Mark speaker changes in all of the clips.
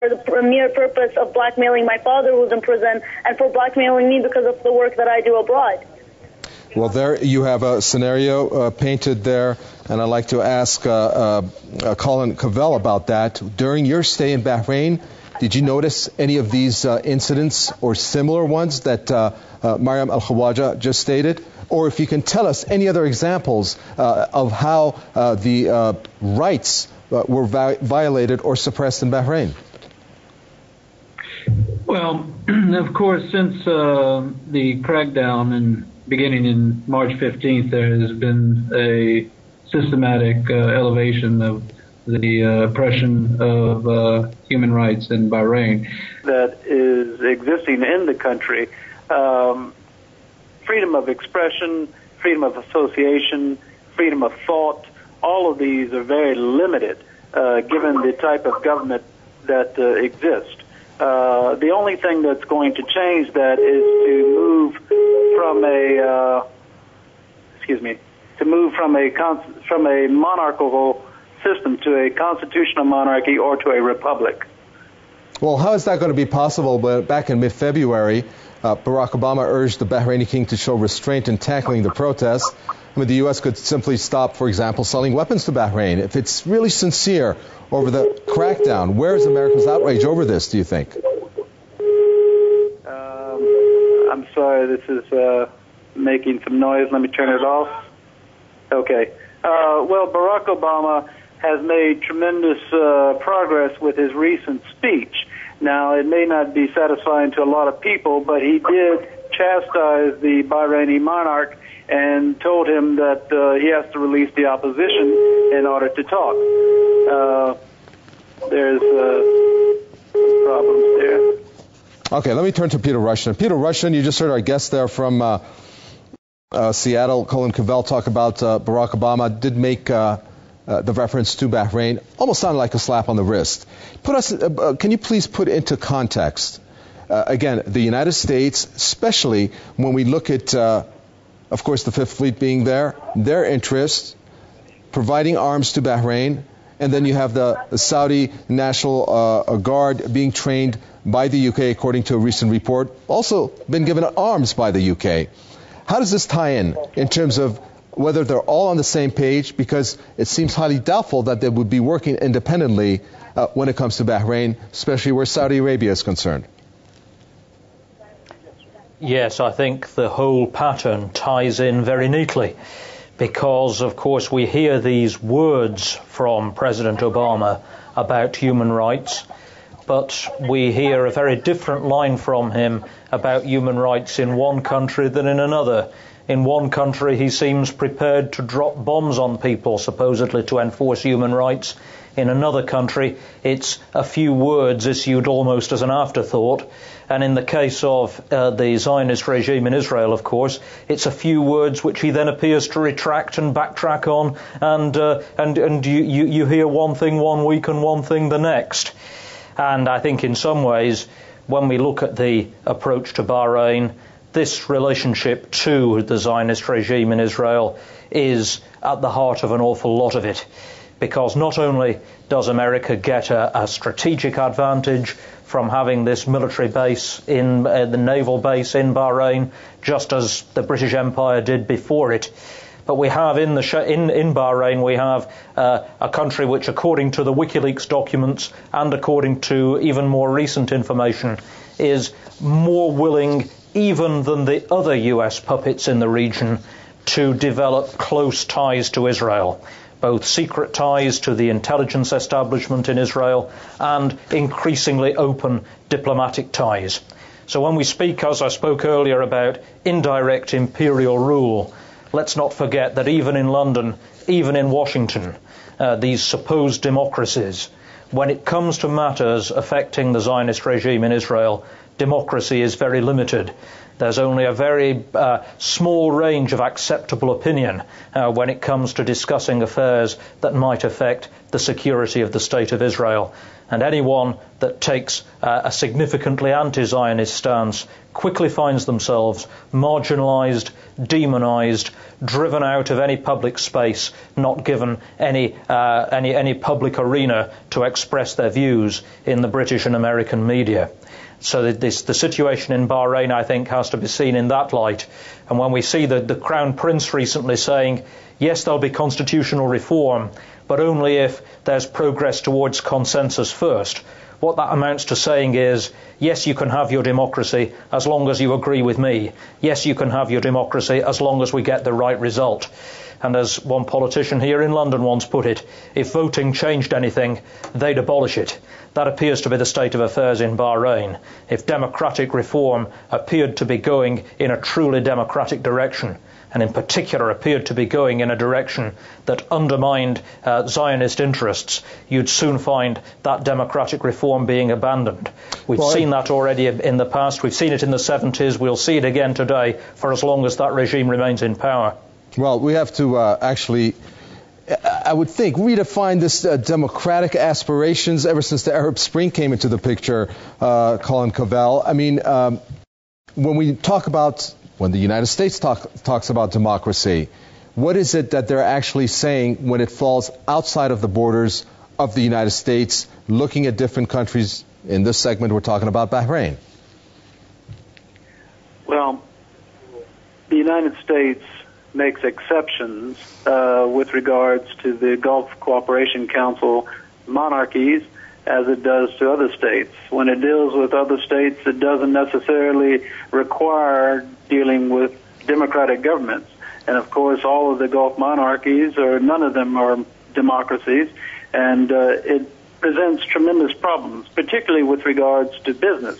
Speaker 1: the mere purpose of blackmailing my father who's in prison and for blackmailing me because of the work that I do abroad.
Speaker 2: Well, there you have a scenario painted there, and I'd like to ask Colin Cavell about that. During your stay in Bahrain, did you notice any of these incidents or similar ones that Maryam Al Khawaja just stated? Or if you can tell us any other examples of how the rights were violated or suppressed in Bahrain?
Speaker 3: Well, of course, since the crackdown beginning in March 15th, there has been a systematic elevation of the oppression of human rights in Bahrain that is existing in the country. Freedom of expression, freedom of association, freedom of thought, all of these are very limited given the type of government that exists. The only thing that's going to change that is to move from a monarchical system to a constitutional monarchy or to a republic.
Speaker 2: Well, how is that going to be possible? But back in mid-February, Barack Obama urged the Bahraini king to show restraint in tackling the protests. I mean, the U.S. could simply stop, for example, selling weapons to Bahrain. If it's really sincere over the crackdown, where is America's outrage over this, do you think?
Speaker 3: I'm sorry, this is making some noise. Let me turn it off. Okay. Well, Barack Obama has made tremendous progress with his recent speech. Now, it may not be satisfying to a lot of people, but he did chastise the Bahraini monarch and told him that he has to release the opposition in order to talk. There's some problems there.
Speaker 2: Okay, let me turn to Peter Russian. Peter Russian, you just heard our guest there from Seattle, Colin Cavell, talk about Barack Obama did make the reference to Bahrain. Almost sounded like a slap on the wrist. Can you please put into context, again, the United States, especially when we look at, of course, the Fifth Fleet being there, their interest, providing arms to Bahrain, and then you have the Saudi National Guard being trained by the UK, according to a recent report, also been given arms by the UK. How does this tie in terms of whether they're all on the same page? Because it seems highly doubtful that they would be working independently when it comes to Bahrain, especially where Saudi Arabia is concerned.
Speaker 4: Yes, I think the whole pattern ties in very neatly because, of course, we hear these words from President Obama about human rights, but we hear a very different line from him about human rights in one country than in another. In one country, he seems prepared to drop bombs on people, supposedly to enforce human rights. In another country, it's a few words issued almost as an afterthought. And in the case of the Zionist regime in Israel, of course, it's a few words which he then appears to retract and backtrack on. And you hear one thing one week and one thing the next. And I think in some ways, when we look at the approach to Bahrain, this relationship to the Zionist regime in Israel is at the heart of an awful lot of it. Because not only does America get a strategic advantage from having this military base in the naval base in Bahrain, just as the British Empire did before it, but we have in Bahrain, we have a country which, according to the WikiLeaks documents and according to even more recent information, is more willing even than the other US puppets in the region to develop close ties to Israel, both secret ties to the intelligence establishment in Israel and increasingly open diplomatic ties. So when we speak, as I spoke earlier, about indirect imperial rule, let's not forget that even in London, even in Washington, these supposed democracies, when it comes to matters affecting the Zionist regime in Israel, democracy is very limited. There's only a very small range of acceptable opinion when it comes to discussing affairs that might affect the security of the State of Israel. And anyone that takes a significantly anti-Zionist stance quickly finds themselves marginalized, demonized, driven out of any public space, not given any public arena to express their views in the British and American media. So the situation in Bahrain, I think, has to be seen in that light. And when we see the Crown Prince recently saying, yes, there'll be constitutional reform, but only if there's progress towards consensus first, what that amounts to saying is, yes, you can have your democracy as long as you agree with me. Yes, you can have your democracy as long as we get the right result. And as one politician here in London once put it, if voting changed anything, they'd abolish it. That appears to be the state of affairs in Bahrain. If democratic reform appeared to be going in a truly democratic direction, and in particular appeared to be going in a direction that undermined Zionist interests, you'd soon find that democratic reform being abandoned. We've seen that already in the past. We've seen it in the 70s. We'll see it again today for as long as that regime remains in power.
Speaker 2: Well, we have to actually, I would think, redefine this democratic aspirations ever since the Arab Spring came into the picture, Colin Cavell. I mean, when we talk about, when the United States talks about democracy, what is it that they're actually saying when it falls outside of the borders of the United States, looking at different countries? In this segment, we're talking about Bahrain.
Speaker 3: Well, the United States makes exceptions with regards to the Gulf Cooperation Council monarchies, as it does to other states. When it deals with other states, it doesn't necessarily require dealing with democratic governments. And of course, all of the Gulf monarchies, or none of them, are democracies, and it presents tremendous problems, particularly with regards to business.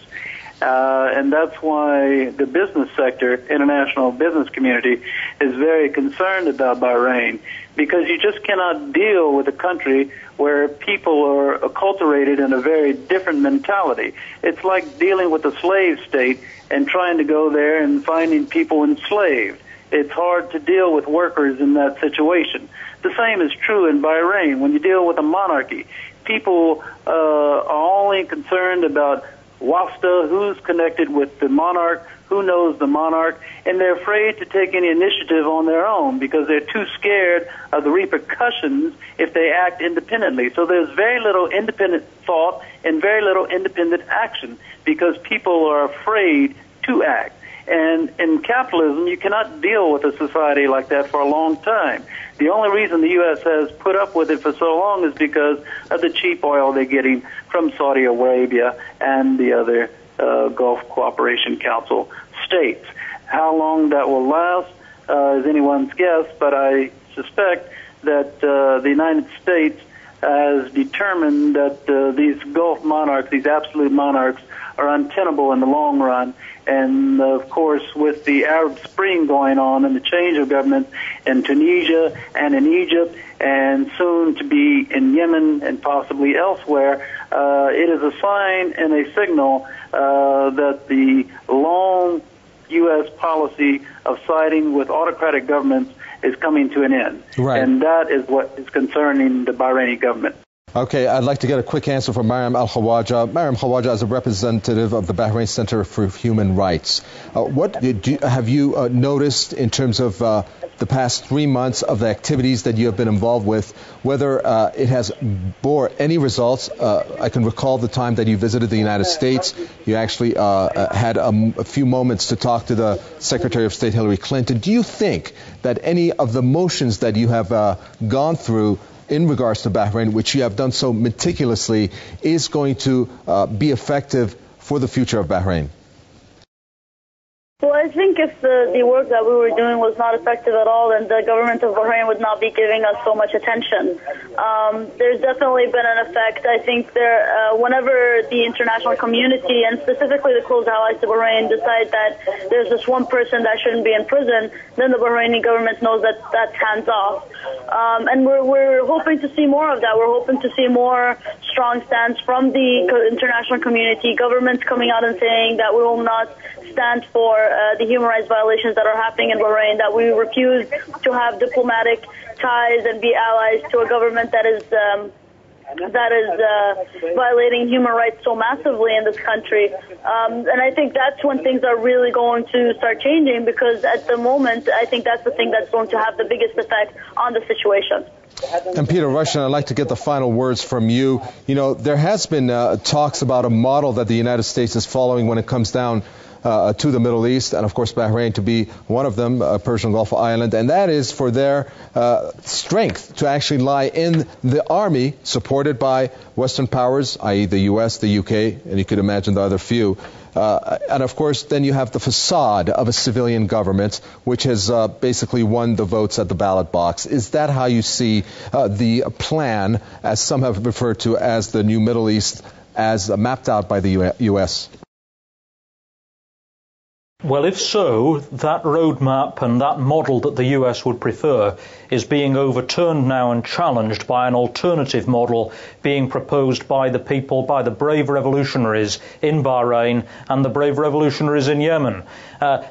Speaker 3: And that's why the business sector, international business community, is very concerned about Bahrain, because you just cannot deal with a country where people are acculturated in a very different mentality. It's like dealing with a slave state and trying to go there and finding people enslaved. It's hard to deal with workers in that situation. The same is true in Bahrain. When you deal with a monarchy, people are only concerned about wasta, who's connected with the monarch, who knows the monarch, and they're afraid to take any initiative on their own because they're too scared of the repercussions if they act independently. So there's very little independent thought and very little independent action because people are afraid to act. And in capitalism, you cannot deal with a society like that for a long time. The only reason the U.S. has put up with it for so long is because of the cheap oil they're getting from Saudi Arabia and the other Gulf Cooperation Council states. How long that will last is anyone's guess, but I suspect that the United States has determined that these Gulf monarchs, these absolute monarchs, are untenable in the long run. And, of course, with the Arab Spring going on and the change of government in Tunisia and in Egypt and soon to be in Yemen and possibly elsewhere, it is a sign and a signal that the long U.S. policy of siding with autocratic governments is coming to an end.
Speaker 2: Right.
Speaker 3: And that is what is concerning the Bahraini government.
Speaker 2: Okay, I'd like to get a quick answer from Maryam Al Khawaja. Maryam Khawaja is a representative of the Bahrain Center for Human Rights. What have you noticed in terms of the past 3 months of the activities that you have been involved with, whether it has bore any results? I can recall the time that you visited the United States. You actually had a few moments to talk to the Secretary of State Hillary Clinton. Do you think that any of the motions that you have gone through in regards to Bahrain, which you have done so meticulously, is going to be effective for the future of Bahrain?
Speaker 1: Well, I think if the work that we were doing was not effective at all, then the government of Bahrain would not be giving us so much attention. There's definitely been an effect. I think whenever the international community, and specifically the close allies to Bahrain, decide that there's this one person that shouldn't be in prison, then the Bahraini government knows that that's hands off. And we're hoping to see more of that. We're hoping to see more strong stance from the international community, governments coming out and saying that we will not stand for the human rights violations that are happening in Bahrain, that we refuse to have diplomatic ties and be allies to a government that is that is violating human rights so massively in this country. And I think that's when things are really going to start changing, because at the moment, I think that's the thing that's going to have the biggest effect on the situation.
Speaker 2: And Peter Russian, I'd like to get the final words from you. You know, there has been talks about a model that the United States is following when it comes down to the Middle East, and of course Bahrain to be one of them, Persian Gulf island, and that is for their strength to actually lie in the army supported by Western powers, i.e. the U.S., the U.K., and you could imagine the other few. And of course, then you have the facade of a civilian government, which has basically won the votes at the ballot box. Is that how you see the plan, as some have referred to as the new Middle East, as mapped out by the U.S.?
Speaker 4: Well, if so, that roadmap and that model that the US would prefer is being overturned now and challenged by an alternative model being proposed by the people, by the brave revolutionaries in Bahrain and the brave revolutionaries in Yemen.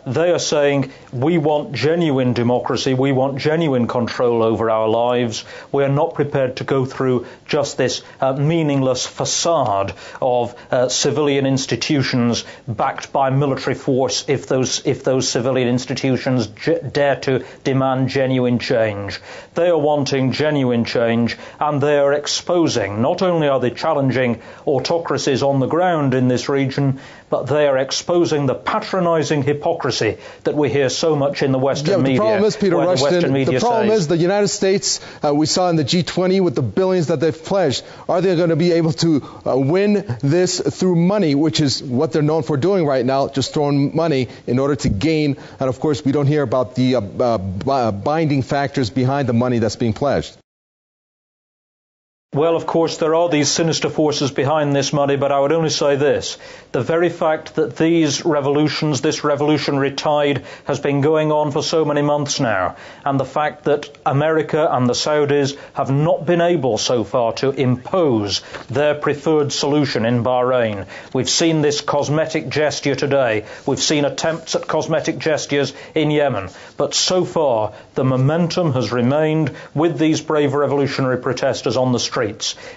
Speaker 4: They are saying, we want genuine democracy, we want genuine control over our lives. We are not prepared to go through just this meaningless facade of civilian institutions backed by military force if those civilian institutions dare to demand genuine change. They are wanting genuine change, and they are exposing, not only are they challenging autocracies on the ground in this region, but they are exposing the patronising hypocrisy that we hear so much in the Western media.
Speaker 2: The problem is, Peter Rushton, the problem is the United States, we saw in the G20 with the billions that they've pledged, are they going to be able to win this through money, which is what they're known for doing right now, just throwing money in order to gain? And of course, we don't hear about the binding factors behind the money that's being pledged.
Speaker 4: Well, of course, there are these sinister forces behind this money, but I would only say this. The very fact that these revolutions, this revolutionary tide, has been going on for so many months now, and the fact that America and the Saudis have not been able so far to impose their preferred solution in Bahrain. We've seen this cosmetic gesture today. We've seen attempts at cosmetic gestures in Yemen. But so far, the momentum has remained with these brave revolutionary protesters on the street.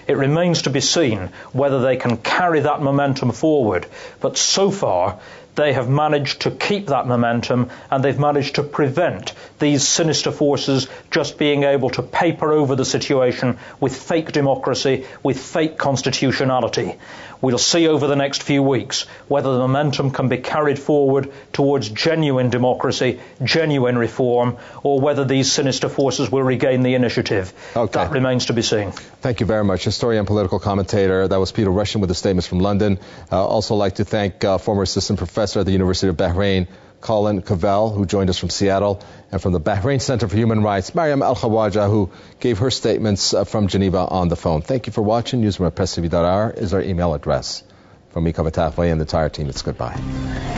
Speaker 4: It remains to be seen whether they can carry that momentum forward. But so far, they have managed to keep that momentum, and they've managed to prevent these sinister forces just being able to paper over the situation with fake democracy, with fake constitutionality. We'll see over the next few weeks whether the momentum can be carried forward towards genuine democracy, genuine reform, or whether these sinister forces will regain the initiative.
Speaker 2: Okay.
Speaker 4: That remains to be seen.
Speaker 2: Thank you very much. Historian and political commentator, that was Peter Russian with the statements from London. Also like to thank former assistant professor at the University of Bahrain, Colin Cavell, who joined us from Seattle, and from the Bahrain Center for Human Rights, Maryam Al Khawaja, who gave her statements from Geneva on the phone. Thank you for watching. Newsroom at PressTV.ir is our email address. From me, Khalifa, and the entire team, it's goodbye.